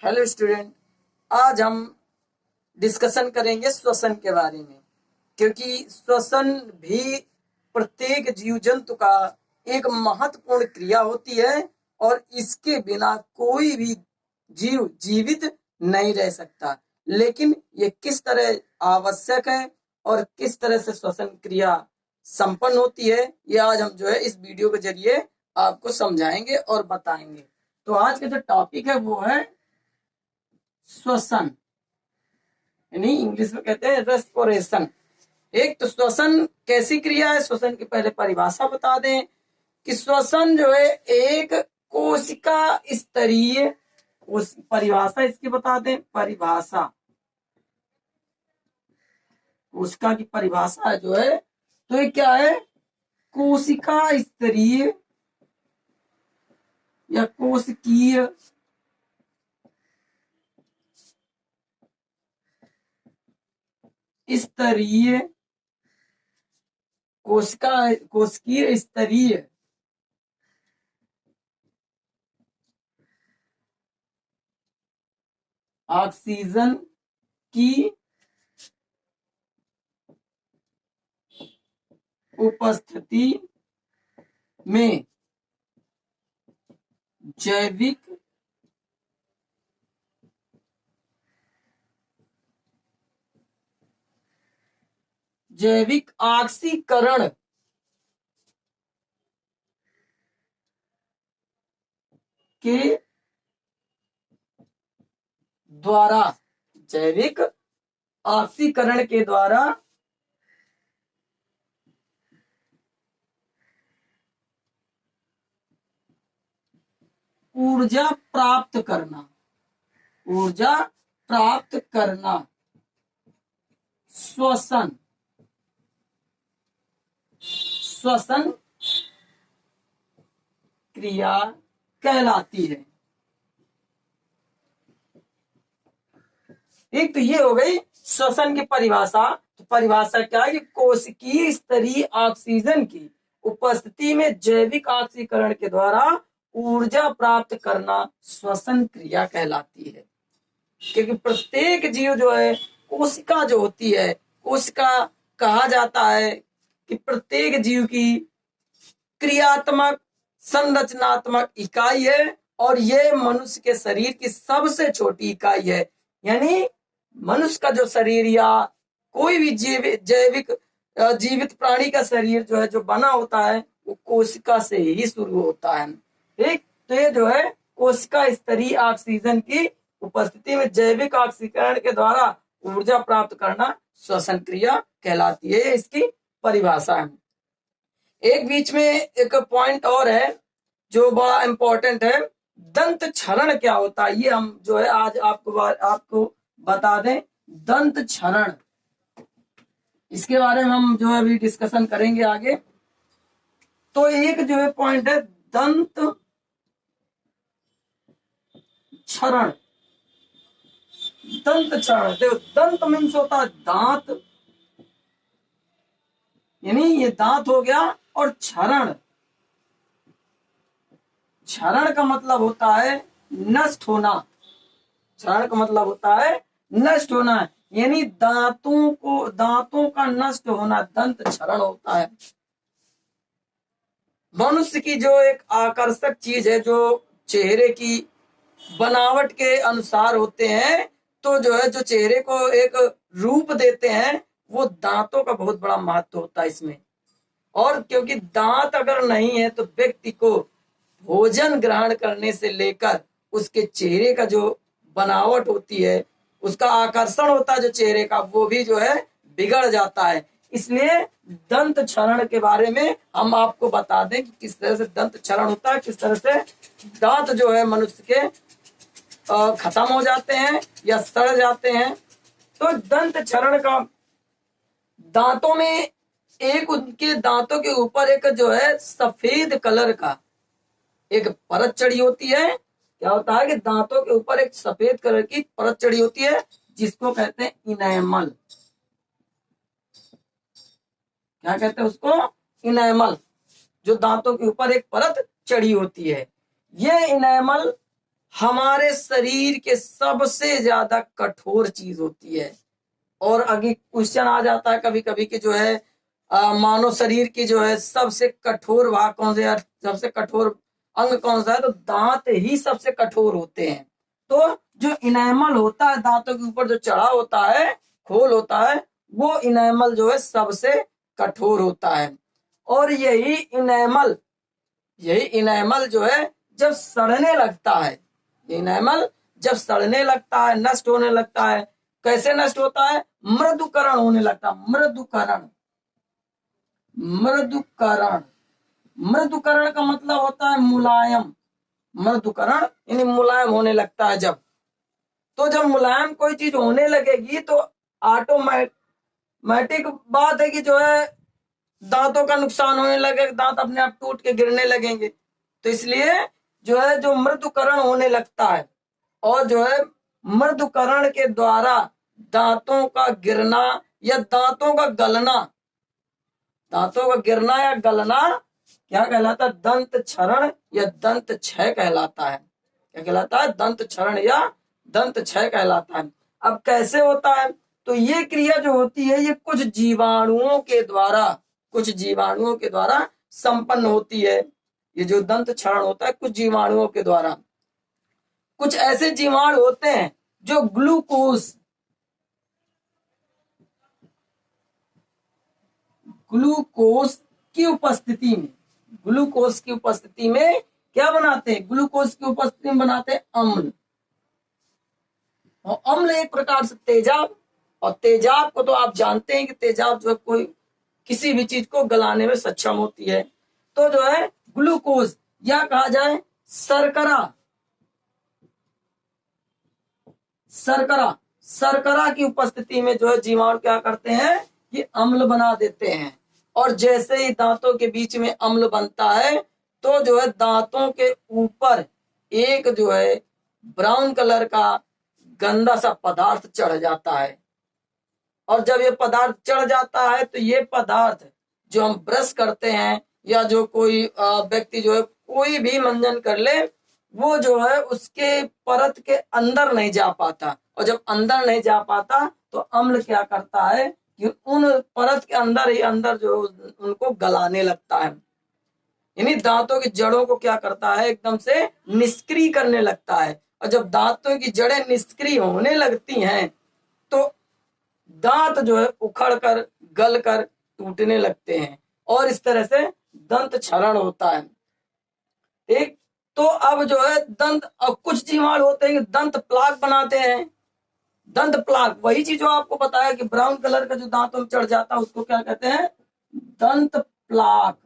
Hello student, आज हम discussion करेंगे श्वसन के बारे में, क्योंकि श्वसन भी प्रत्येक जीव जंतु का एक महत्वपूर्ण क्रिया होती है और इसके बिना कोई भी जीव जीवित नहीं रह सकता। लेकिन ये किस तरह आवश्यक है और किस तरह से श्वसन क्रिया संपन्न होती है, ये आज हम इस वीडियो के जरिए आपको समझाएंगे और बताएंगे। तो आज का जो टॉपिक है वो है श्वसन, यानी इंग्लिश में कहते हैं रेस्पिरेशन। एक तो श्वसन कैसी क्रिया है, श्वसन की पहले परिभाषा बता दें कि श्वसन एक कोशिका स्तरीय, उस परिभाषा इसकी बता दें। परिभाषा, कोशिका की परिभाषा तो ये क्या है, कोशिका स्तरीय या कोशिकीय स्तरीय, कोशिकीय स्तरीय ऑक्सीजन की उपस्थिति में जैविक ऑक्सीकरण के द्वारा, जैविक ऑक्सीकरण के द्वारा ऊर्जा प्राप्त करना श्वसन क्रिया कहलाती है। एक तो ये हो गई श्वसन की परिभाषा। तो परिभाषा क्या है कि कोशिकीय स्तरीय ऑक्सीजन की उपस्थिति में जैविक ऑक्सीकरण के द्वारा ऊर्जा प्राप्त करना श्वसन क्रिया कहलाती है। क्योंकि प्रत्येक जीव कोशिका होती है, कोशिका कहा जाता है कि प्रत्येक जीव की क्रियात्मक संरचनात्मक इकाई है और ये मनुष्य के शरीर की सबसे छोटी इकाई है। यानी मनुष्य का जो शरीर या कोई भी जीवित प्राणी का शरीर जो बना होता है वो कोशिका से ही शुरू होता है। ठीक, तो ये कोशिका स्तरीय ऑक्सीजन की उपस्थिति में जैविक ऑक्सीकरण के द्वारा ऊर्जा प्राप्त करना श्वसन क्रिया कहलाती है। इसकी परिभाषा है। एक बीच में एक पॉइंट और है जो बड़ा इंपॉर्टेंट है, दंत क्षरण क्या होता है, ये हम आज आपको बता दें। दंत क्षरण, इसके बारे में हम अभी डिस्कशन करेंगे आगे। तो एक पॉइंट है दंत क्षरण। दंत क्षरण, देखो दंत मीन्स होता है दांत, यानी ये दांत हो गया, और क्षरण, क्षरण का मतलब होता है नष्ट होना। क्षरण का मतलब होता है नष्ट होना, यानी दांतों का नष्ट होना दंत क्षरण होता है। मनुष्य की एक आकर्षक चीज है, जो चेहरे की बनावट के अनुसार होते हैं, तो जो चेहरे को एक रूप देते हैं, वो दांतों का बहुत बड़ा महत्व होता है इसमें। और क्योंकि दांत अगर नहीं है तो व्यक्ति को भोजन ग्रहण करने से लेकर उसके चेहरे का जो बनावट होती है, उसका आकर्षण होता है जो चेहरे का, वो भी बिगड़ जाता है। इसलिए दंत क्षरण के बारे में हम आपको बता दें कि किस तरह से दंत क्षरण होता है, किस तरह से दांत मनुष्य के खत्म हो जाते हैं या सड़ जाते हैं। तो दंत क्षरण का, दांतों में उनके दांतों के ऊपर एक सफेद कलर का एक परत चढ़ी होती है। क्या होता है कि दांतों के ऊपर एक सफेद कलर की परत चढ़ी होती है, जिसको कहते हैं इनेमल। क्या कहते हैं उसको? इनेमल, जो दांतों के ऊपर एक परत चढ़ी होती है। ये इनेमल हमारे शरीर के सबसे ज्यादा कठोर चीज होती है। और आगे क्वेश्चन आ जाता है कभी कभी कि जो है मानव शरीर की जो है सबसे कठोर भाग कौन सा है, सबसे कठोर अंग कौन सा है, तो दांत ही सबसे कठोर होते हैं। तो जो इनेमल होता है दांतों के ऊपर जो चढ़ा होता है, खोल होता है, वो इनेमल जो है सबसे कठोर होता है। और यही इनेमल जो है जब सड़ने लगता है, इनेमल जब सड़ने लगता है, नष्ट होने लगता है, कैसे नष्ट होता है, मृदुकरण होने लगता है। मृदुकरण मृदुकरण मृदुकरण का मतलब होता है मुलायम। मृदुकरण यानी मुलायम होने लगता है जब। तो जब मुलायम कोई चीज होने लगेगी तो ऑटोमेटिक बात है कि जो है दांतों का नुकसान होने लगेगा, दांत अपने आप टूट के गिरने लगेंगे। तो इसलिए जो है जो मृदुकरण होने लगता है, और जो है मृदुकरण के द्वारा दांतों का गिरना या दांतों का गलना, दांतों का गिरना या गलना क्या कहलाता है, दंत क्षरण या दंत क्षय कहलाता है। क्या कहलाता है, दंत क्षरण या दंत क्षय कहलाता है। अब कैसे होता है, तो ये क्रिया जो होती है ये कुछ जीवाणुओं के द्वारा संपन्न होती है। ये जो दंत क्षरण होता है कुछ जीवाणुओं के द्वारा। कुछ ऐसे जीवाणु होते हैं जो ग्लूकोज की उपस्थिति में क्या बनाते हैं, ग्लूकोज की उपस्थिति में बनाते हैं अम्ल। और अम्ल एक प्रकार से तेजाब, और तेजाब को तो आप जानते हैं कि तेजाब जो है कोई किसी भी चीज को गलाने में सक्षम होती है। तो जो है ग्लूकोज या कहा जाए शर्करा की उपस्थिति में जो है जीवाणु क्या करते हैं कि अम्ल बना देते हैं। और जैसे ही दांतों के बीच में अम्ल बनता है तो जो है दांतों के ऊपर एक जो है ब्राउन कलर का गंदा सा पदार्थ चढ़ जाता है। और जब ये पदार्थ चढ़ जाता है तो ये पदार्थ जो हम ब्रश करते हैं या जो कोई व्यक्ति जो है कोई भी मंजन कर ले, वो जो है उसके परत के अंदर नहीं जा पाता। और जब अंदर नहीं जा पाता तो अम्ल क्या करता है कि उन परत के अंदर ही अंदर जो उनको गलाने लगता है, यानी दांतों की जड़ों को क्या करता है, एकदम से निष्क्रिय करने लगता है। और जब दांतों की जड़ें निष्क्रिय होने लगती हैं तो दांत जो है उखड़ कर गल कर टूटने लगते हैं, और इस तरह से दंत क्षरण होता है। ठीक, तो अब जो है कुछ जीवाणु होते हैं दंत प्लाक बनाते हैं। दंत प्लाक वही चीज जो आपको बताया कि ब्राउन कलर का जो दांतों में चढ़ जाता है उसको क्या कहते हैं, दंत प्लाक।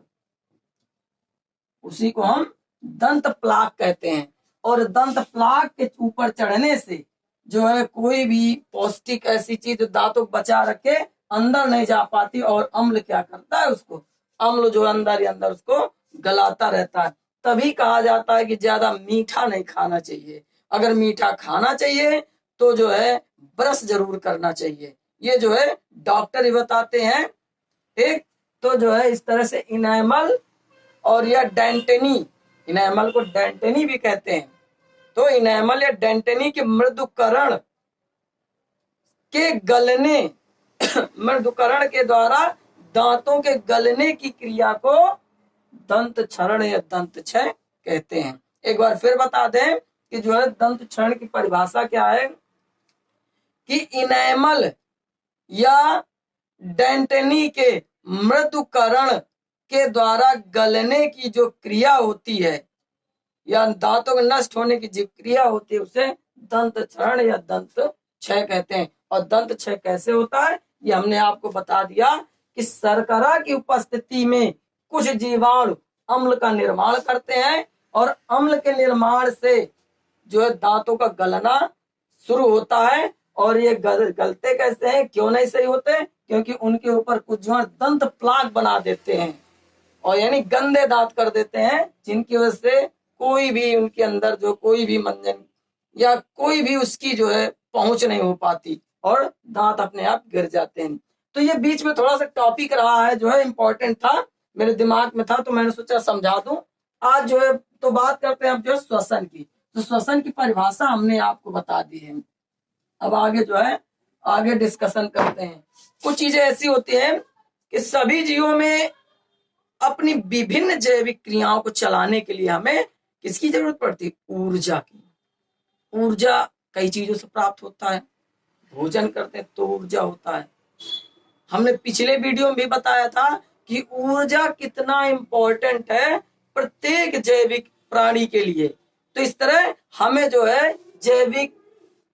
उसी को हम दंत प्लाक कहते हैं। और दंत प्लाक के ऊपर चढ़ने से जो है कोई भी पौष्टिक ऐसी चीज दांतों को बचा रखे अंदर नहीं जा पाती, और अम्ल क्या करता है, उसको अम्ल जो अंदर ही अंदर उसको गलाता रहता है। तभी कहा जाता है कि ज्यादा मीठा नहीं खाना चाहिए। अगर मीठा खाना चाहिए तो जो है ब्रश जरूर करना चाहिए। ये जो है डॉक्टर ही बताते हैं। ठीक, तो जो है इस तरह से इनेमल और या डेंटेनी, इनेमल को डेंटेनी भी कहते हैं। तो इनेमल या डेंटेनी के मृदुकरण के गलने मृदुकरण के द्वारा दांतों के गलने की क्रिया को दंत क्षरण या दंत क्षय कहते हैं। एक बार फिर बता दें कि जो है दंत क्षरण की परिभाषा क्या है कि इनेमल या डेंटेनी के मृदुकरण के द्वारा गलने की जो क्रिया होती है या दांतों के नष्ट होने की जो क्रिया होती है उसे दंत क्षरण या दंत क्षय कहते हैं। और दंत क्षय कैसे होता है ये हमने आपको बता दिया कि शर्करा की उपस्थिति में कुछ जीवाणु अम्ल का निर्माण करते हैं, और अम्ल के निर्माण से जो है दांतों का गलना शुरू होता है। और ये गलते कैसे हैं, क्यों नहीं सही होते, क्योंकि उनके ऊपर कुछ जो है दंत प्लाक बना देते हैं, और यानी गंदे दांत कर देते हैं, जिनकी वजह से कोई भी उनके अंदर जो कोई भी मंजन या कोई भी उसकी जो है पहुंच नहीं हो पाती, और दांत अपने आप गिर जाते हैं। तो ये बीच में थोड़ा सा टॉपिक रहा है जो है इम्पोर्टेंट था, मेरे दिमाग में था तो मैंने सोचा समझा दूं। आज जो है तो बात करते हैं अब जो श्वसन की। तो श्वसन की परिभाषा हमने आपको बता दी है। अब आगे जो है आगे डिस्कशन करते हैं। कुछ चीजें ऐसी होती हैं कि सभी जीवों में अपनी विभिन्न जैविक क्रियाओं को चलाने के लिए हमें किसकी जरूरत पड़ती है? ऊर्जा की। ऊर्जा कई चीजों से प्राप्त होता है। भोजन करते हैं तो ऊर्जा होता है। हमने पिछले वीडियो में भी बताया था कि ऊर्जा कितना इंपॉर्टेंट है प्रत्येक जैविक प्राणी के लिए। तो इस तरह हमें जो है जैविक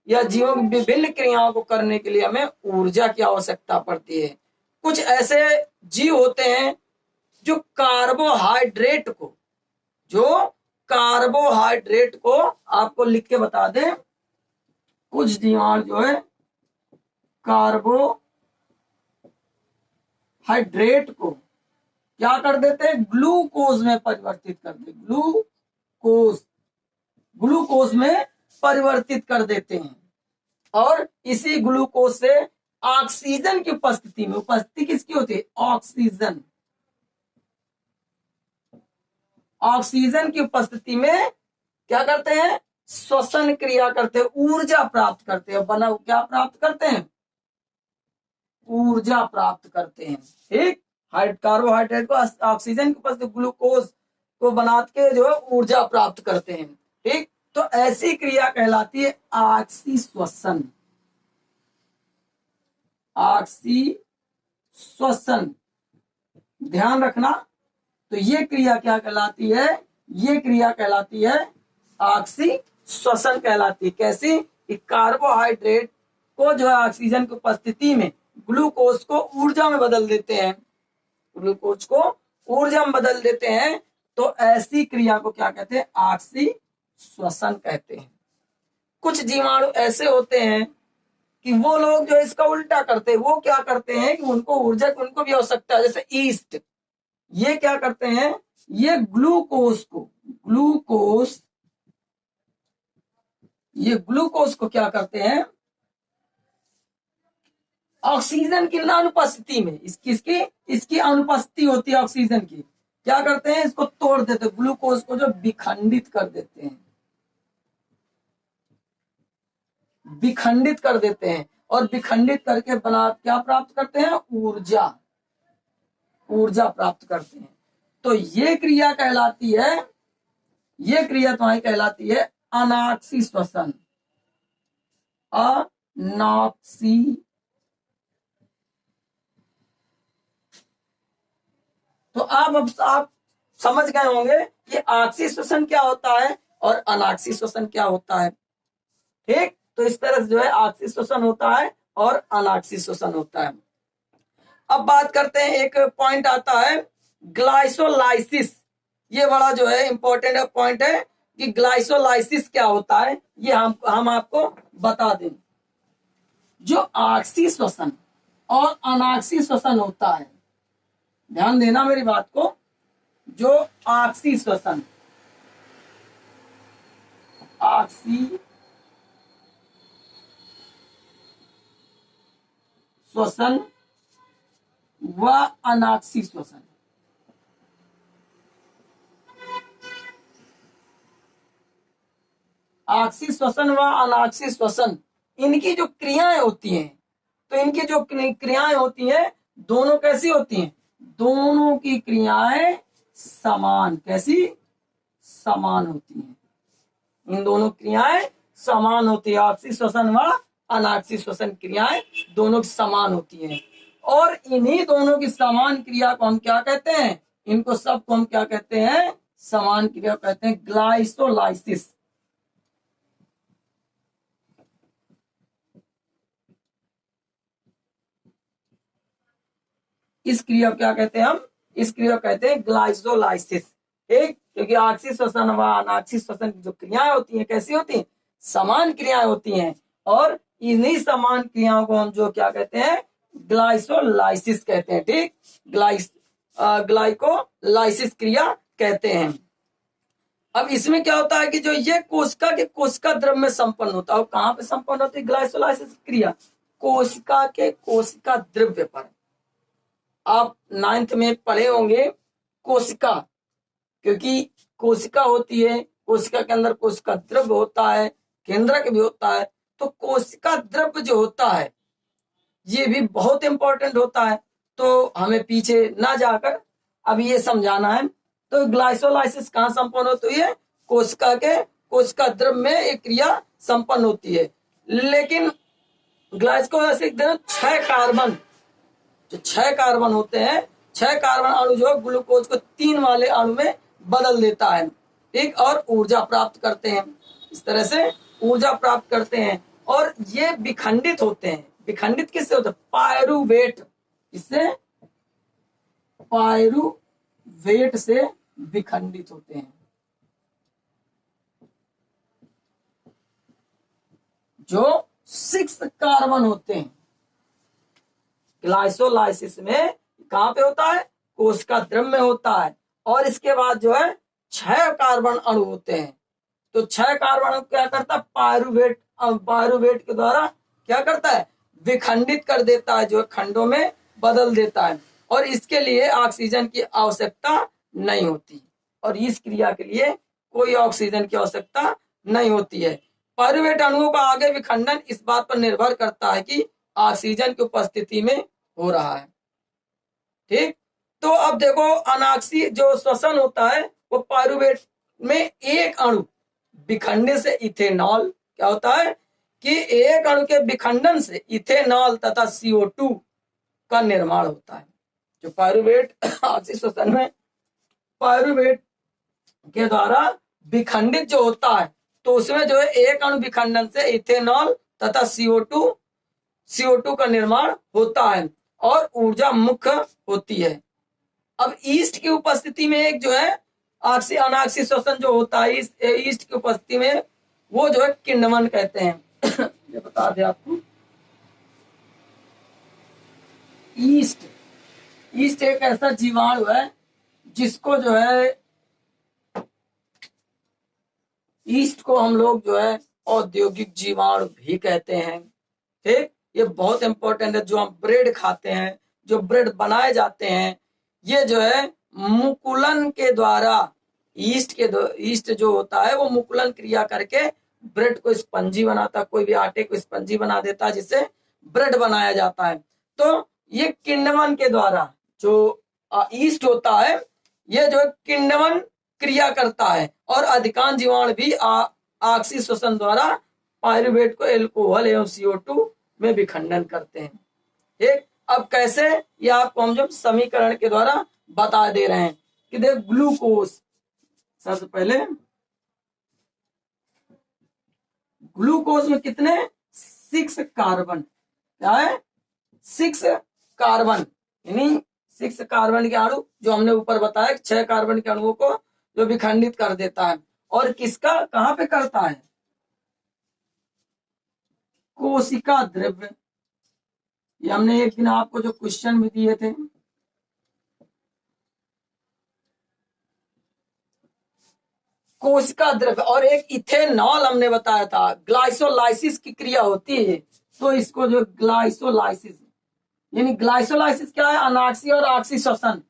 या जीवों की विभिन्न क्रियाओं को करने के लिए हमें ऊर्जा की आवश्यकता पड़ती है। कुछ ऐसे जीव होते हैं जो कार्बोहाइड्रेट को आपको लिख के बता दें। कुछ जीवाणु जो है कार्बोहाइड्रेट को क्या कर देते हैं? ग्लूकोज में परिवर्तित कर देते। ग्लूकोज में परिवर्तित कर देते हैं। और इसी ग्लूकोज से ऑक्सीजन की उपस्थिति किसकी होती है? ऑक्सीजन की उपस्थिति में क्या करते हैं? श्वसन क्रिया करते हैं, ऊर्जा प्राप्त करते हैं। क्या प्राप्त करते हैं? ऊर्जा प्राप्त करते हैं। ठीक, कार्बोहाइड्रेट को ऑक्सीजन की उपस्थिति ग्लूकोज को बना के जो है ऊर्जा प्राप्त करते हैं। ठीक, तो ऐसी क्रिया कहलाती है ऑक्सीश्वसन। ध्यान रखना। तो ये क्रिया क्या कहलाती है? ये क्रिया कहलाती है ऑक्सीश्वसन कहलाती है। कैसी? कि कार्बोहाइड्रेट को जो है ऑक्सीजन की उपस्थिति में ग्लूकोज को ऊर्जा में बदल देते हैं। तो ऐसी क्रिया को क्या कहते हैं? ऑक्सीश्वसन कहते हैं। कुछ जीवाणु ऐसे होते हैं कि वो लोग जो इसका उल्टा करते हैं। वो क्या करते हैं कि उनको ऊर्जा की उनको भी आवश्यकता है। जैसे ईस्ट, ये क्या करते हैं? ये ग्लूकोज को क्या करते हैं? ऑक्सीजन की अनुपस्थिति में इसकी अनुपस्थिति होती है ऑक्सीजन की। क्या करते हैं? इसको तोड़ देते, ग्लूकोज को जो विखंडित कर देते हैं। और विखंडित करके क्या प्राप्त करते हैं? ऊर्जा प्राप्त करते हैं। तो ये क्रिया कहलाती है अनाक्सीश्वसन। तो अब आप समझ गए होंगे कि ऑक्सीश्वसन क्या होता है और अनाक्सीश्वसन क्या होता है। ठीक, तो इस तरह से जो है ऑक्सीश्वसन होता है और अनाक्सीश्वसन होता है। अब बात करते हैं, एक पॉइंट आता है ग्लाइसोलाइसिस। ये बड़ा जो है इंपॉर्टेंट पॉइंट है कि ग्लाइसोलाइसिस क्या होता है, ये हम आपको बता दें। जो ऑक्सीश्वसन और अनाक्सीश्वसन होता है, ध्यान देना मेरी बात को। जो ऑक्सीश्वसन व अनाक्सीश्वसन, ऑक्सीश्वसन व अनाक्सीश्वसन, इनकी जो क्रियाएं होती हैं, तो इनकी जो क्रियाएं होती हैं दोनों कैसी होती हैं? दोनों की क्रियाएं समान होती हैं। इन दोनों क्रियाएं समान होती है। ऑक्सीश्वसन व अनाक्सीश्वसन क्रियाएं दोनों की समान होती हैं। और इन्हीं दोनों की समान क्रिया को हम क्या कहते हैं? इनको सबको हम क्या कहते हैं? समान क्रिया कहते हैं ग्लाइसोलाइसिस। इस क्रिया को क्या कहते हैं हम? इस क्रिया को कहते हैं ग्लाइसोलाइसिस। ठीक, क्योंकि ऑक्सीश्वसन व अनाक्सीश्वसन की जो क्रियाएं होती हैं कैसी होती हैं? समान क्रियाएं होती हैं। और इन्हीं समान क्रियाओं को हम जो क्या कहते हैं? ग्लाइसोलाइसिस कहते हैं। ठीक, ग्लाइकोलाइसिस क्रिया कहते हैं। अब इसमें क्या होता है कि जो ये कोशिका द्रव में संपन्न होता है। कहां पे संपन्न होती है ग्लाइसोलाइसिस क्रिया? कोशिका द्रव्य पर। आप 9th में पढ़े होंगे कोशिका, क्योंकि कोशिका होती है कोशिका के अंदर कोशिका द्रव्य होता है, केंद्रक भी होता है। तो कोशिका द्रव्य जो होता है ये भी बहुत इंपॉर्टेंट होता है। तो हमें पीछे ना जाकर अभी ये समझाना है। तो ग्लाइसोलाइसिस कहाँ संपन्न होती है? कोशिका द्रव्य में एक क्रिया संपन्न होती है। लेकिन ग्लाइकोलाइसिस 6 कार्बन, जो 6 कार्बन होते हैं, 6 कार्बन अणु जो ग्लूकोज को 3 वाले अणु में बदल देता है, ठीक, और ऊर्जा प्राप्त करते हैं। इस तरह से ऊर्जा प्राप्त करते हैं और ये विखंडित होते हैं। विखंडित किससे होते हैं? पायरुवेट। इससे पायरुवेट से विखंडित होते हैं। जो 6 कार्बन होते हैं ग्लाइसोलाइसिस में, कहां पे होता है? कोशिका द्रव्य में होता है। और इसके बाद जो है 6 कार्बन अणु होते हैं। तो 6 कार्बन अणु क्या करता है? पायरुवेट के द्वारा क्या करता है? विखंडित कर देता है, जो खंडों में बदल देता है। और इसके लिए ऑक्सीजन की आवश्यकता नहीं होती, और इस क्रिया के लिए कोई ऑक्सीजन की आवश्यकता नहीं होती है। पायरुवेट अणुओं का आगे विखंडन इस बात पर निर्भर करता है कि ऑक्सीजन की उपस्थिति में हो रहा है, ठीक। तो अब देखो, अनाक्सीय जो श्वसन होता है वो पायरुवेट में एक अणु विखंडन से इथेनॉल, क्या होता है कि एक अणु के विखंडन से इथेनॉल तथा CO2 का निर्माण होता है। जो पायरुवेट अनाक्सीय श्वसन में पायरुवेट के द्वारा विखंडित जो होता है, तो उसमें जो है एक अणु विखंडन से इथेनॉल तथा CO2 का निर्माण होता है और ऊर्जा मुख्य होती है। अब ईस्ट की उपस्थिति में एक जो है अनाक्सीय श्वसन जो होता है, ईस्ट की उपस्थिति में वो जो है किण्वन कहते हैं। ये बता दें आपको, ईस्ट एक ऐसा जीवाणु है जिसको जो है ईस्ट को हम लोग जो है औद्योगिक जीवाणु भी कहते हैं, ठीक। ये बहुत इंपॉर्टेंट है। जो हम ब्रेड खाते हैं, जो ब्रेड बनाए जाते हैं, ये जो है मुकुलन के द्वारा ईस्ट जो होता है वो मुकुलन क्रिया करके ब्रेड को स्पंजी बनाता है। कोई भी आटे को स्पंजी बना देता है जिससे ब्रेड बनाया जाता है। तो ये किण्वन के द्वारा जो ईस्ट होता है, ये जो है किण्वन क्रिया करता है और अधिकांश जीवाणु भी ऑक्सीय श्वसन द्वारा पायरुवेट को एल्कोहल एवं CO2 में विखंडन करते हैं, ठीक। अब कैसे, ये आपको हम जो समीकरण के द्वारा बता दे रहे हैं कि देख, ग्लूकोज, सबसे पहले ग्लूकोज में कितने? 6 कार्बन, क्या है? 6 कार्बन, यानी 6 कार्बन के अणु जो हमने ऊपर बताया, 6 कार्बन के अणुओं को जो विखंडित कर देता है। और किसका, कहां पे करता है? कोशिका द्रव्य। ये हमने एक दिन आपको जो क्वेश्चन भी दिए थे, कोशिका द्रव्य। और एक इथेनॉल हमने बताया था, ग्लाइसोलाइसिस की क्रिया होती है, तो इसको जो ग्लाइसोलाइसिस, यानी ग्लाइसोलाइसिस क्या है? अनाक्सीय और ऑक्सीय श्वसन।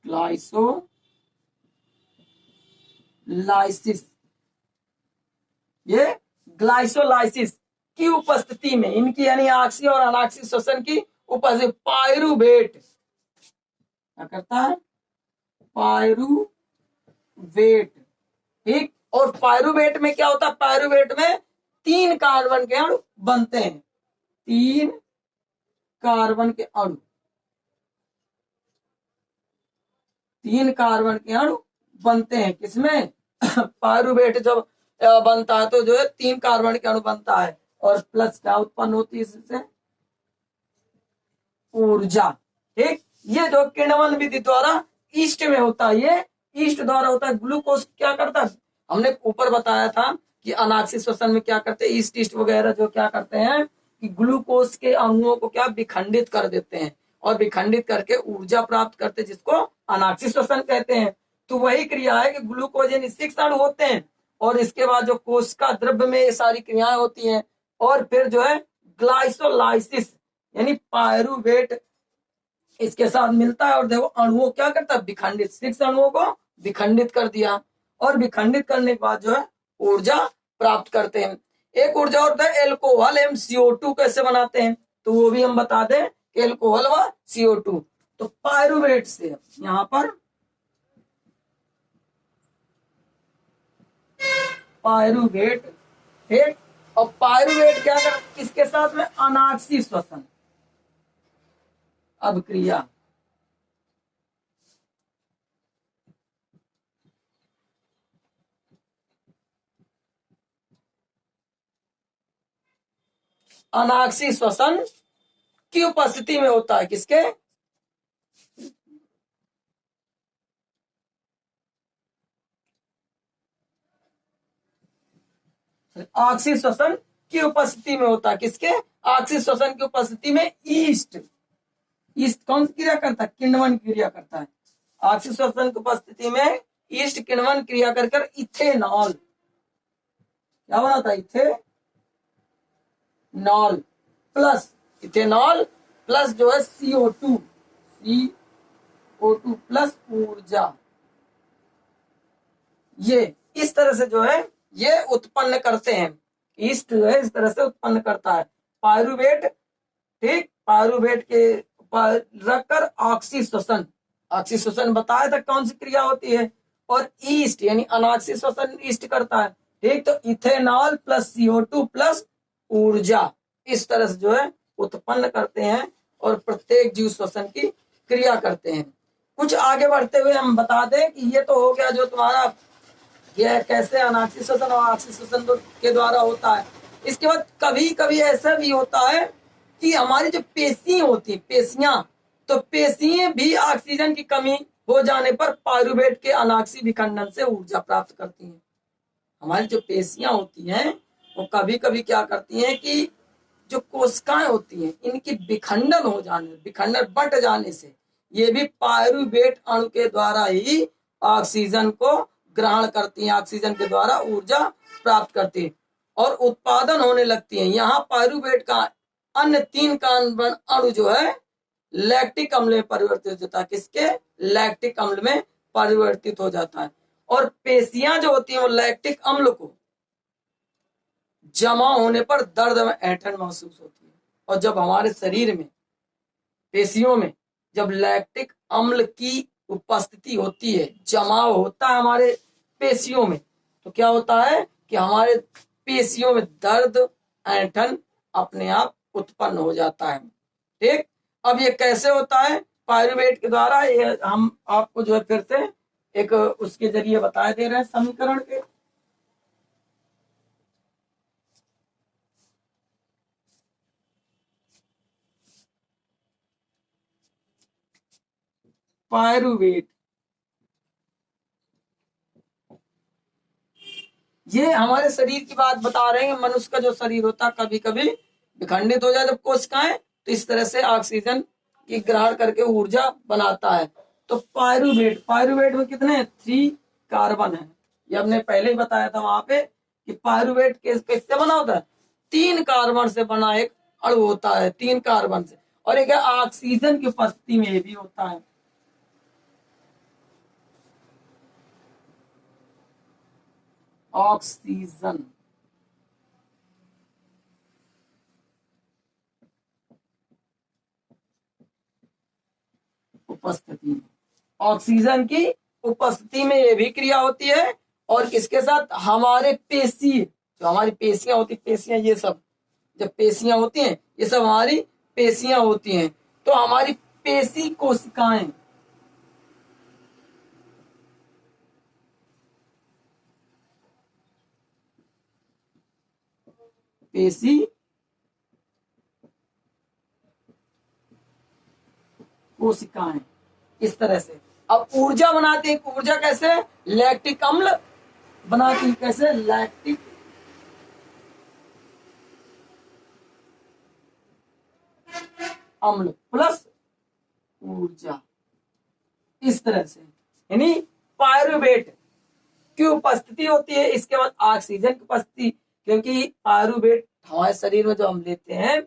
ग्लाइसोलाइसिस, ये ग्लाइसोलाइसिस की उपस्थिति में, इनकी यानी ऑक्सीय और अनाक्सीय श्वसन की उपस्थिति, पायरुवेट क्या करता है? पायरुवेट, ठीक। और पायरुवेट में क्या होता है? पायरुवेट में 3 कार्बन के अणु बनते हैं, 3 कार्बन के अणु, 3 कार्बन के अणु बनते हैं। किसमें? पायरुवेट जब बनता है तो जो है 3 कार्बन के अणु बनता है और प्लस क्या उत्पन्न होती है इससे? ऊर्जा, ठीक। ये जो किण्वन विधि द्वारा ईस्ट में होता है, ये ईस्ट द्वारा होता है। ग्लूकोज क्या करता है? हमने ऊपर बताया था कि अनाक्सीय श्वसन में क्या करते हैं, ईस्ट वगैरह जो क्या करते हैं कि ग्लूकोज के अणुओं को क्या विखंडित कर देते हैं और विखंडित करके ऊर्जा प्राप्त करते हैं, जिसको अनाक्सीय श्वसन कहते हैं। तो वही क्रिया है कि ग्लूकोज यानी 6 अणु होते हैं और इसके बाद जो कोशिका द्रव्य में ये सारी क्रियाएं होती हैं और फिर जो है ग्लाइसोलाइसिस यानी पायरुवेट इसके साथ मिलता है और देखो अणुओं क्या करता है, विखंडित, 6 अणुओं को विखंडित कर दिया और विखंडित करने के बाद जो है ऊर्जा प्राप्त करते हैं। एक ऊर्जा होता है एल्कोहल एम CO2 कैसे बनाते हैं, तो वो भी हम बता दें, एल्कोहल व CO2। तो पायरुवेट से यहाँ पर पायरुवेट ठीक, और पायरुवेट क्या कर किसके साथ में, अनाक्सी श्वसन अभिक्रिया, अनाक्सी श्वसन की उपस्थिति में होता है, किसके, ऑक्सी श्वसन की उपस्थिति में होता है, किसके, ऑक्सी श्वसन की उपस्थिति में ईस्ट, ईस्ट कौन सी क्रिया करता है, किण्वन क्रिया करता है। ऑक्सी श्वसन की उपस्थिति में ईस्ट किण्वन क्रिया कर इथेनॉल क्या बनाता है, इथेनॉल प्लस, इथेनॉल प्लस जो है CO2 प्लस ऊर्जा, ये इस तरह से जो है ये उत्पन्न करते हैं, ईस्ट जो है इस तरह से उत्पन्न करता है पायरुवेट ठीक। पायरुवेट के ऊपर रखकर ऑक्सी श्वसन बताया था कौन सी क्रिया होती है, और ईस्ट यानी अनाक्सी श्वसन ईस्ट करता है ठीक। तो इथेनॉल प्लस CO2 प्लस ऊर्जा इस तरह से जो है उत्पन्न करते हैं और प्रत्येक जीव श्वसन की क्रिया करते हैं। कुछ आगे बढ़ते हुए हम बता दें कि ये तो हो गया जो तुम्हारा यह कैसे अनाक्सी श्वसन और ऑक्सी श्वसन के द्वारा होता है। इसके बाद कभी कभी ऐसा भी होता है कि हमारी जो पेशी होती है, पेशियां, तो पेशियां भी ऑक्सीजन की कमी हो जाने पर पायरुवेट के अनाक्सी विखंडन से ऊर्जा प्राप्त करती हैं। हमारी जो पेशियां होती हैं वो कभी कभी क्या करती हैं कि जो कोशिकाएं होती हैं इनकी विखंडन हो जाने, विखंडन बट जाने से ये भी पायरुवेट अणु के द्वारा ही ऑक्सीजन को ग्रहण करती हैं, ऑक्सीजन के द्वारा ऊर्जा प्राप्त करती है और उत्पादन होने लगती है। यहाँ पायरुवेट का अन्य 3 कार्बन अणु जो है लैक्टिक अम्ल में परिवर्तित हो जाता है, किसके, लैक्टिक अम्ल में परिवर्तित हो जाता है। और पेशियां जो होती हैं वो लैक्टिक अम्ल को जमा होने पर दर्द में ऐंठन महसूस होती है। और जब हमारे शरीर में पेशियों में जब लैक्टिक अम्ल की उपस्थिति होती है, जमाव होता है हमारे पेशियों में, तो क्या होता है कि हमारे पेशियों में दर्द, ऐंठन अपने आप उत्पन्न हो जाता है ठीक। अब ये कैसे होता है, पायरुवेट के द्वारा, ये हम आपको जो है फिर से एक उसके जरिए बता दे रहे हैं समीकरण के। पायरुवेट ये हमारे शरीर की बात बता रहे हैं, मनुष्य का जो शरीर होता है कभी कभी विखंडित हो जाए जब कोशिकाएं, तो इस तरह से ऑक्सीजन की ग्रहण करके ऊर्जा बनाता है। तो पायरुवेट में कितने 3 कार्बन है, ये हमने पहले ही बताया था वहां पे कि पायरुवेट किससे बना होता है, 3 कार्बन से बना एक अणु होता है, 3 कार्बन से, और एक ऑक्सीजन की उपस्थिति में ये भी होता है। ऑक्सीजन उपस्थिति, ऑक्सीजन की उपस्थिति में ये भी क्रिया होती है। और किसके साथ, हमारे पेशी, जो हमारी पेशियां होती, पेशियां ये सब जब पेशियां होती हैं ये सब हमारी पेशियां होती हैं। तो हमारी पेशी कोशिकाएं पेशी कोशिकाएं इस तरह से अब ऊर्जा बनाती है। ऊर्जा कैसे, लैक्टिक अम्ल बनाती है, कैसे, लैक्टिक अम्ल प्लस ऊर्जा, इस तरह से यानी पायरुवेट की उपस्थिति होती है। इसके बाद ऑक्सीजन की उपस्थिति, क्योंकि पायरुवेट हमारे शरीर में जो हम लेते हैं,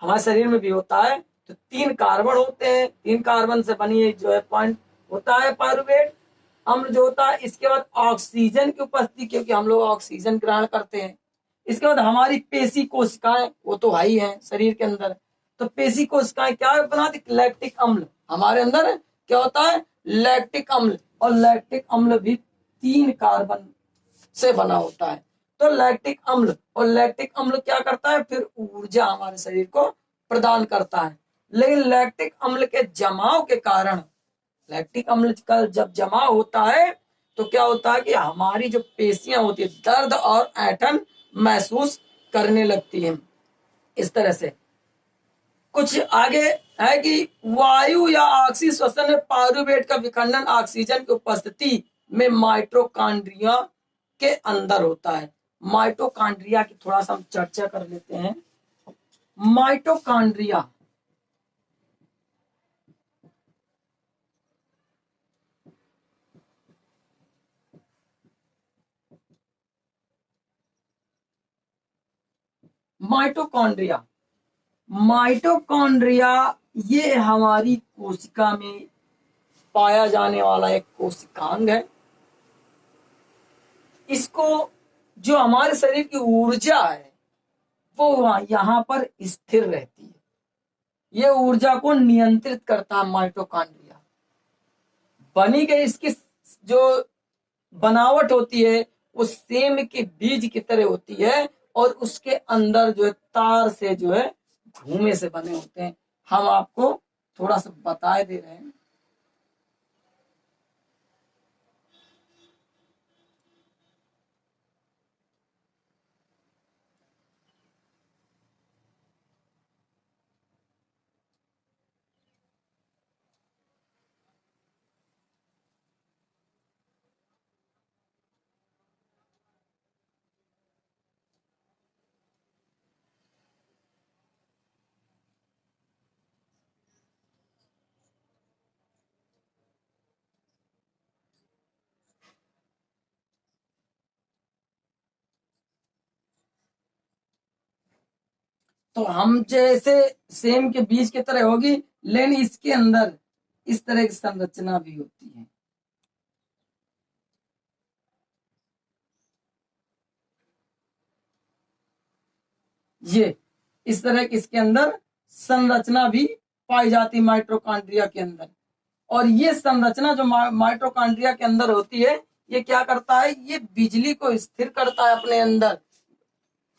हमारे शरीर में भी होता है, तो 3 कार्बन होते हैं, 3 कार्बन से बनी एक जो है पॉइंट होता है पायरुवेट अम्ल जो होता है। इसके बाद ऑक्सीजन की उपस्थिति, क्योंकि हम लोग ऑक्सीजन ग्रहण करते हैं। इसके बाद हमारी पेशी कोशिकाएं, वो तो है ही है शरीर के अंदर, तो पेशी कोशिकाएं क्या बनाती, लैक्टिक अम्ल हमारे अंदर क्या होता है, लैक्टिक अम्ल। और लैक्टिक अम्ल भी 3 कार्बन से बना होता है। तो लैक्टिक अम्ल, और लैक्टिक अम्ल क्या करता है, फिर ऊर्जा हमारे शरीर को प्रदान करता है। लेकिन लैक्टिक अम्ल के जमाव के कारण, लैक्टिक अम्ल का जब जमाव होता है तो क्या होता है कि हमारी जो पेशियां होती है दर्द और ऐंठन महसूस करने लगती हैं। इस तरह से कुछ आगे है कि वायु या ऑक्सी श्वसन में पायरुवेट का विखंडन ऑक्सीजन की उपस्थिति में माइटोकॉन्ड्रिया के अंदर होता है। माइटोकॉन्ड्रिया की थोड़ा सा हम चर्चा कर लेते हैं। माइटोकॉन्ड्रिया माइटोकॉन्ड्रिया माइटोकॉन्ड्रिया ये हमारी कोशिका में पाया जाने वाला एक कोशिकांग है। इसको जो हमारे शरीर की ऊर्जा है वो यहाँ पर स्थिर रहती है। ये ऊर्जा को नियंत्रित करता है माइटोकॉन्ड्रिया। बनी गई इसकी जो बनावट होती है वो सेम के बीज की तरह होती है, और उसके अंदर जो है तार से जो है धूमे से बने होते हैं। हम आपको थोड़ा सा बताए दे रहे हैं। तो हम जैसे सेम के बीज की तरह होगी, लेकिन इसके अंदर इस तरह की संरचना भी होती है। ये इस तरह की इसके अंदर संरचना भी पाई जाती है माइटोकॉन्ड्रिया के अंदर। और ये संरचना जो माइटोकॉन्ड्रिया के अंदर होती है, ये क्या करता है, ये बिजली को स्थिर करता है अपने अंदर।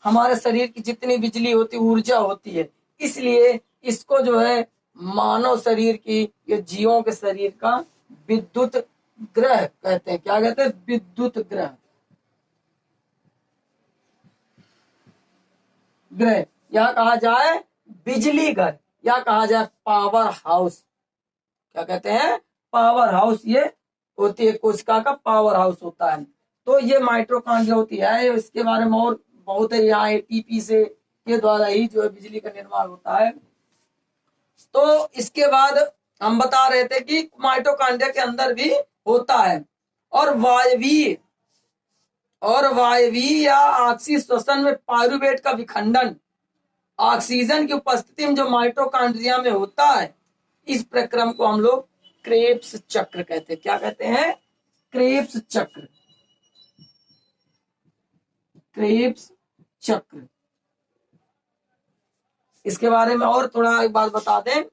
हमारे शरीर की जितनी बिजली होती, ऊर्जा होती है, इसलिए इसको जो है मानव शरीर की, ये जीवों के शरीर का विद्युत ग्रह कहते हैं। क्या कहते हैं, विद्युत ग्रह, ग्रह, या कहा जाए बिजली घर, या कहा जाए पावर हाउस। क्या कहते हैं, पावर हाउस। ये होती है कोशिका का पावर हाउस होता है। तो ये माइटोकॉन्ड्रिया होती है। इसके बारे में और बहुत है, यहाँ एटीपी से के द्वारा ही जो है बिजली का निर्माण होता है। तो इसके बाद हम बता रहे थे कि माइटोकॉन्ड्रिया के अंदर भी होता है। और वायवीय या ऑक्सी श्वसन में पायरुवेट का विखंडन ऑक्सीजन की उपस्थिति में जो माइटोकॉन्ड्रिया में होता है, इस प्रक्रम को हम लोग क्रेब्स चक्र कहते हैं। क्या कहते हैं, क्रेब्स चक्र, क्रेब्स चक्र। इसके बारे में और थोड़ा एक बात बता दें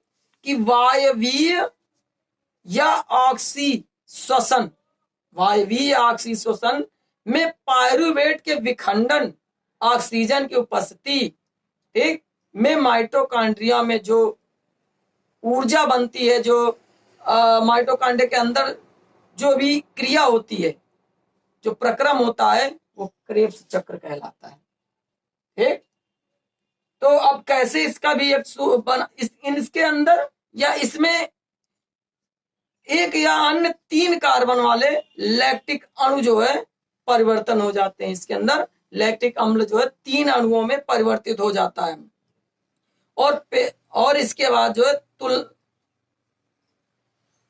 कि वायवीय या ऑक्सी श्वसन, वायवीय ऑक्सी श्वसन में पायरुवेट के विखंडन ऑक्सीजन की उपस्थिति, ठीक, में माइटोकॉन्ड्रिया में जो ऊर्जा बनती है, जो माइटोकॉन्ड्रिया के अंदर जो भी क्रिया होती है, जो प्रक्रम होता है, वो क्रेब्स चक्र कहलाता है। ठीक, तो अब कैसे इसका भी एक इसके अंदर या इसमें एक या अन्य 3 कार्बन वाले लैक्टिक अणु जो है परिवर्तन हो जाते हैं। इसके अंदर लैक्टिक अम्ल जो है 3 अणुओं में परिवर्तित हो जाता है। और इसके बाद जो है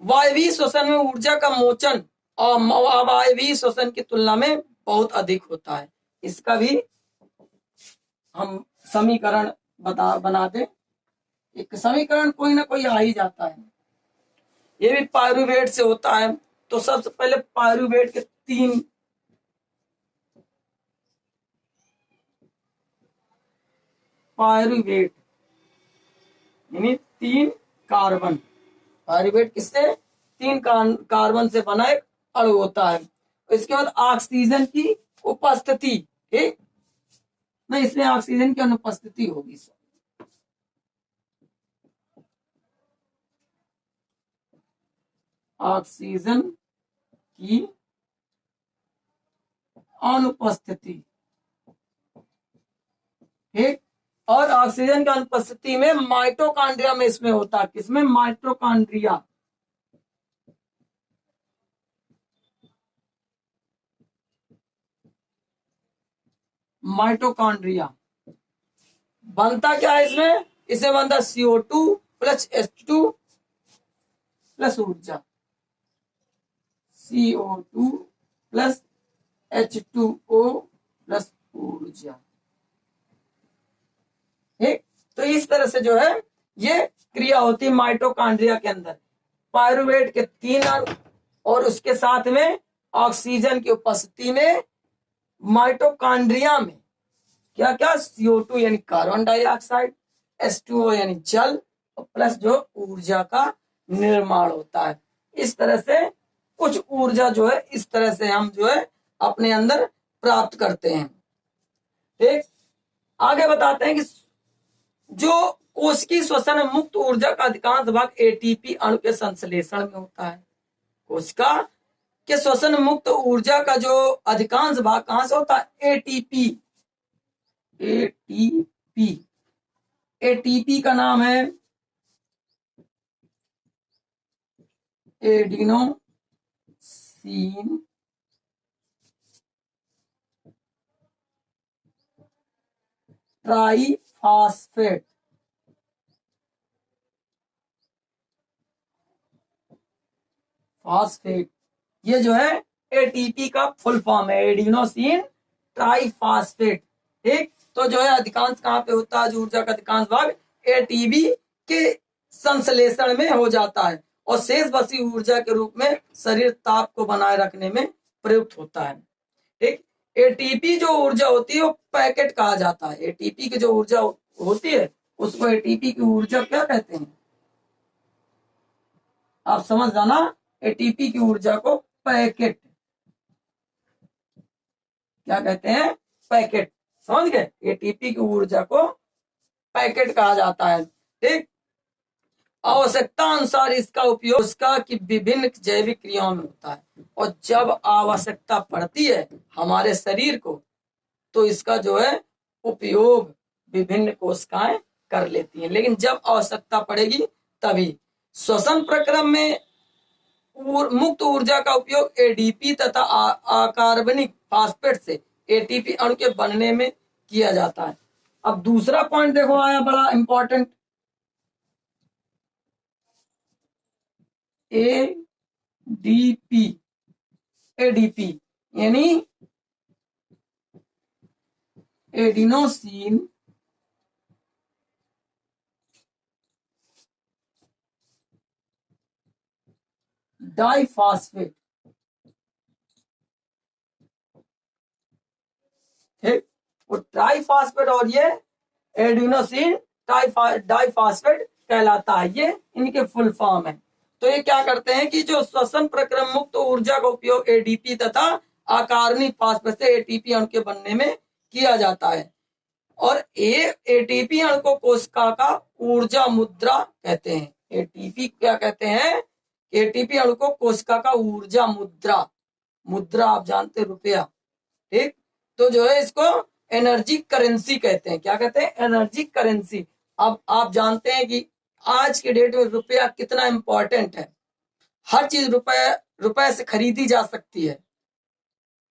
वायवीय श्वसन में ऊर्जा का मोचन और वायवीय श्वसन की तुलना में बहुत अधिक होता है। इसका भी हम समीकरण बना दें। एक समीकरण कोई ना कोई आ ही जाता है। ये भी पायरुवेट से होता है। तो सबसे पहले पायरुवेट के 3 पायरुवेट यानी 3 कार्बन। पायरुवेट किससे? 3 कार्बन से बना एक अणु होता है। इसके बाद ऑक्सीजन की उपस्थिति, ठीक नहीं, इसमें ऑक्सीजन की अनुपस्थिति होगी। ऑक्सीजन की अनुपस्थिति, ठीक। और ऑक्सीजन की अनुपस्थिति में माइटोकॉन्ड्रिया में इसमें होता है। किसमें? माइटोकॉन्ड्रिया। माइटोकॉन्ड्रिया बनता क्या है इसमें? इसमें बनता CO2 प्लस H2 प्लस ऊर्जा। CO2 प्लस H2O प्लस ऊर्जा, ठीक। तो इस तरह से जो है ये क्रिया होती है माइटोकॉन्ड्रिया के अंदर। पायरुवेट के 3 अणु और उसके साथ में ऑक्सीजन की उपस्थिति में माइटोकॉन्ड्रिया में क्या क्या? CO2 यानी कार्बन डाइऑक्साइड, H2O यानी जल, और प्लस जो ऊर्जा का निर्माण होता है। इस तरह से कुछ ऊर्जा जो है इस तरह से हम जो है अपने अंदर प्राप्त करते हैं, ठीक। आगे बताते हैं कि जो कोशिकीय श्वसन में मुक्त ऊर्जा का अधिकांश भाग ATP अणु के संश्लेषण में होता है। कोशिका के श्वसन मुक्त ऊर्जा का जो अधिकांश भाग कहां से होता है? ATP। ATP का नाम है एडिनोसिन ट्राइफॉस्फेट। फॉस्फेट, ये जो है ATP का फुल फॉर्म है, एडिनोसिन ट्राइफॉस्फेट, ठीक। तो जो है अधिकांश कहाँ पे होता है? जो ऊर्जा का अधिकांश भाग ATP के संश्लेषण में हो जाता है और शेष बची ऊर्जा के रूप में शरीर ताप को बनाए रखने में प्रयुक्त होता है, ठीक। ATP जो ऊर्जा होती है वो पैकेट कहा जाता है। ATP की जो ऊर्जा होती है उसको ATP की ऊर्जा क्या कहते हैं? आप समझ जाना, ATP की ऊर्जा को पैकेट क्या कहते हैं? पैकेट, समझ गए? ATP की ऊर्जा को पैकेट कहा जाता है, ठीक। आवश्यकता अनुसार इसका उपयोग उसका की विभिन्न जैविक क्रियाओं में होता है और जब आवश्यकता पड़ती है हमारे शरीर को तो इसका जो है उपयोग विभिन्न कोशिकाएं कर लेती हैं, लेकिन जब आवश्यकता पड़ेगी तभी। श्वसन प्रक्रम में मुक्त ऊर्जा का उपयोग ADP तथा अकार्बनिक फास्फेट से ATP अणु के बनने में किया जाता है। अब दूसरा पॉइंट देखो आया बड़ा इंपॉर्टेंट, ADP यानी एडिनोसिन डाइफॉस्फेट, ठीक। वो ट्राइफॉस्फेट और ये एडिनोसिन डाइफॉस्फेट कहलाता है, ये इनके फुल फॉर्म है। तो ये क्या करते हैं कि जो श्वसन प्रक्रम मुक्त ऊर्जा का उपयोग ADP तथा अकार्बनिक फास्फेट से ATP अणु के बनने में किया जाता है और ATP अणु को कोशिका का ऊर्जा मुद्रा कहते हैं। ATP क्या कहते हैं? ATP अणु को कोशिका का ऊर्जा मुद्रा, मुद्रा आप जानते रुपया, ठीक। तो जो है इसको एनर्जी करेंसी कहते हैं। क्या कहते हैं? Energy currency. अब आप जानते हैं कि आज के डेट में रुपया कितना इंपॉर्टेंट है, हर चीज रुपए से खरीदी जा सकती है।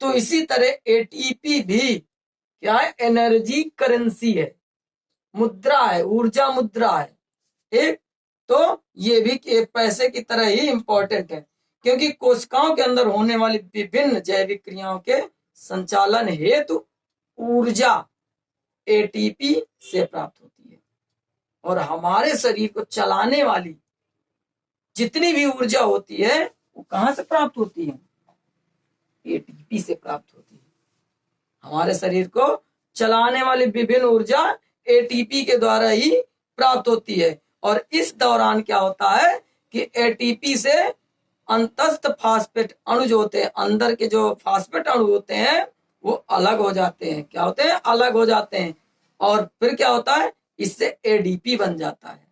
तो इसी तरह ATP भी क्या है? एनर्जी करेंसी है, मुद्रा है, ऊर्जा मुद्रा है, ठीक। तो ये भी पैसे की तरह ही इंपॉर्टेंट है क्योंकि कोशिकाओं के अंदर होने वाली विभिन्न जैविक क्रियाओं के संचालन हेतु ऊर्जा ATP से प्राप्त होती है। और हमारे शरीर को चलाने वाली जितनी भी ऊर्जा होती है वो कहाँ से प्राप्त होती है? एटीपी से प्राप्त होती है। हमारे शरीर को चलाने वाली विभिन्न ऊर्जा एटीपी के द्वारा ही प्राप्त होती है। और इस दौरान क्या होता है कि एटीपी से अंतस्थ फास्फेट अणु जो होते हैं, अंदर के जो फास्फेट अणु होते हैं वो अलग हो जाते हैं। क्या होते हैं? अलग हो जाते हैं। और फिर क्या होता है? इससे एडीपी बन जाता है।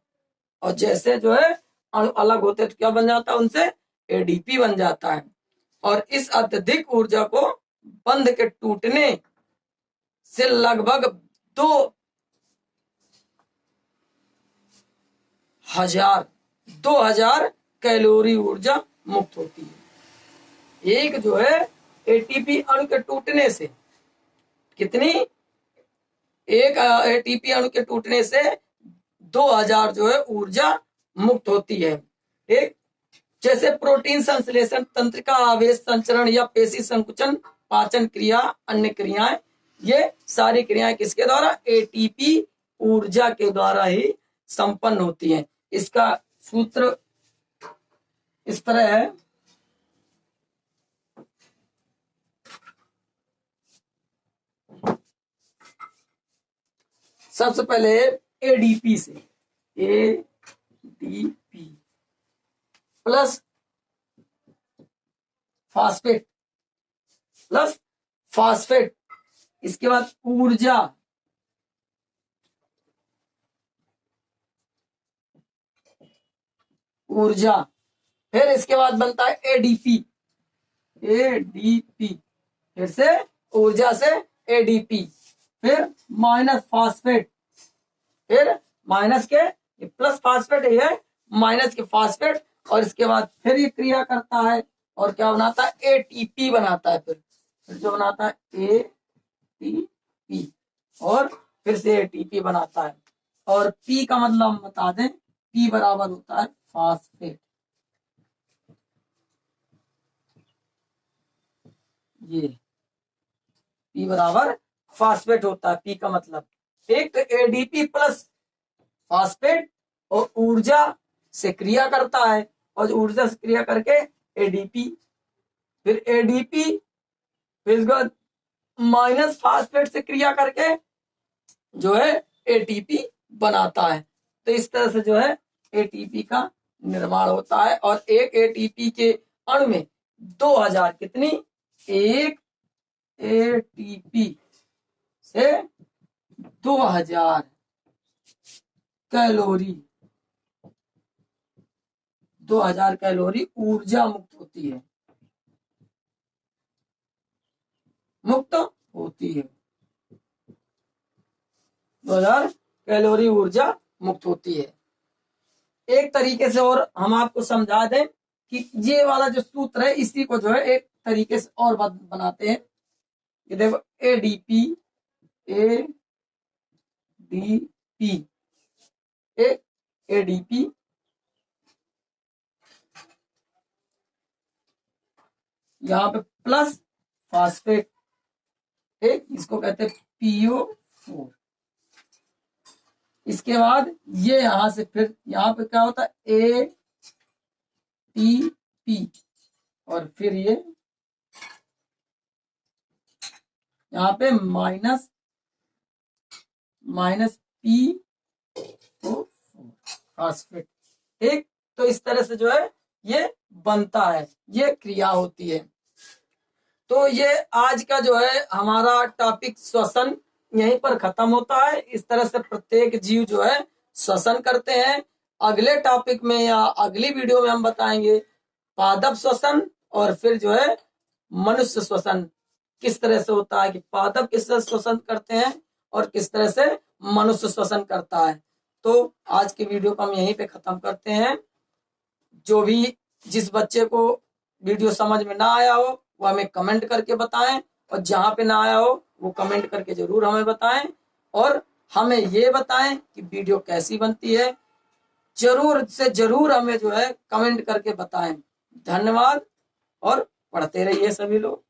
और जैसे जो है अणु अलग होते हैं तो क्या बन जाता है? उनसे एडीपी बन जाता है। और इस अत्यधिक ऊर्जा को बंध के टूटने से लगभग 2000 कैलोरी ऊर्जा मुक्त होती है। एक जो है एटीपी अणु के टूटने से कितनी? एक एटीपी अणु के टूटने से 2000 जो है ऊर्जा मुक्त होती है। एक जैसे प्रोटीन संश्लेषण, तंत्रिका आवेश संचरण या पेशी संकुचन, पाचन क्रिया, अन्य क्रियाएं, ये सारी क्रियाएं किसके द्वारा? एटीपी ऊर्जा के द्वारा ही संपन्न होती हैं। इसका सूत्र इस तरह है। सबसे पहले एडीपी से, ADP plus phosphate plus phosphate, इसके बाद ऊर्जा, ऊर्जा, फिर इसके बाद बनता है एडीपी, एडीपी, फिर से ऊर्जा से एडीपी, फिर माइनस फास्फेट, फिर माइनस के प्लस फास्फेट है, माइनस के फास्फेट, और इसके बाद फिर ये क्रिया करता है और क्या बनाता है? एटीपी बनाता है। फिर जो बनाता है एटीपी, और फिर से एटीपी बनाता है। और पी का मतलब हम बता दें, पी बराबर होता है फास्फेट। ये पी बराबर फास्फेट होता है, पी का मतलब। एक तो एडीपी प्लस फास्फेट और ऊर्जा से क्रिया करता है, और ऊर्जा से क्रिया करके एडीपी, फिर एडीपी, फिर उसके बाद माइनस फास्फेट से क्रिया करके जो है एटीपी बनाता है। तो इस तरह से जो है एटीपी का निर्माण होता है। और एक एटीपी के अणु में 2000 कितनी? एक एटीपी से 2000 कैलोरी, 2000 कैलोरी ऊर्जा मुक्त होती है, मुक्त होती है। 2000 कैलोरी ऊर्जा मुक्त होती है। एक तरीके से और हम आपको समझा दें कि ये वाला जो सूत्र है इसी को जो है एक तरीके से और बनाते हैं। ये देखो एडीपी, एडीपी, एडीपी, यहाँ पे प्लस फास्फेट, एक इसको कहते हैं PO4। इसके बाद ये यहां से फिर यहाँ पे क्या होता है? ATP, और फिर ये यहाँ पे माइनस PO4 फास्फेट। ठीक, तो इस तरह से जो है ये बनता है, ये क्रिया होती है। तो ये आज का जो है हमारा टॉपिक श्वसन यहीं पर खत्म होता है। इस तरह से प्रत्येक जीव जो है श्वसन करते हैं। अगले टॉपिक में या अगली वीडियो में हम बताएंगे पादप श्वसन, और फिर जो है मनुष्य श्वसन किस तरह से होता है, कि पादप किस तरह श्वसन करते हैं और किस तरह से मनुष्य श्वसन करता है। तो आज की वीडियो को हम यहीं पे खत्म करते हैं। जो भी जिस बच्चे को वीडियो समझ में ना आया हो वो हमें कमेंट करके बताएं, और जहां पे ना आया हो वो कमेंट करके जरूर हमें बताएं, और हमें ये बताएं कि वीडियो कैसी बनती है। जरूर से जरूर हमें जो है कमेंट करके बताएं। धन्यवाद, और पढ़ते रहिए सभी लोग।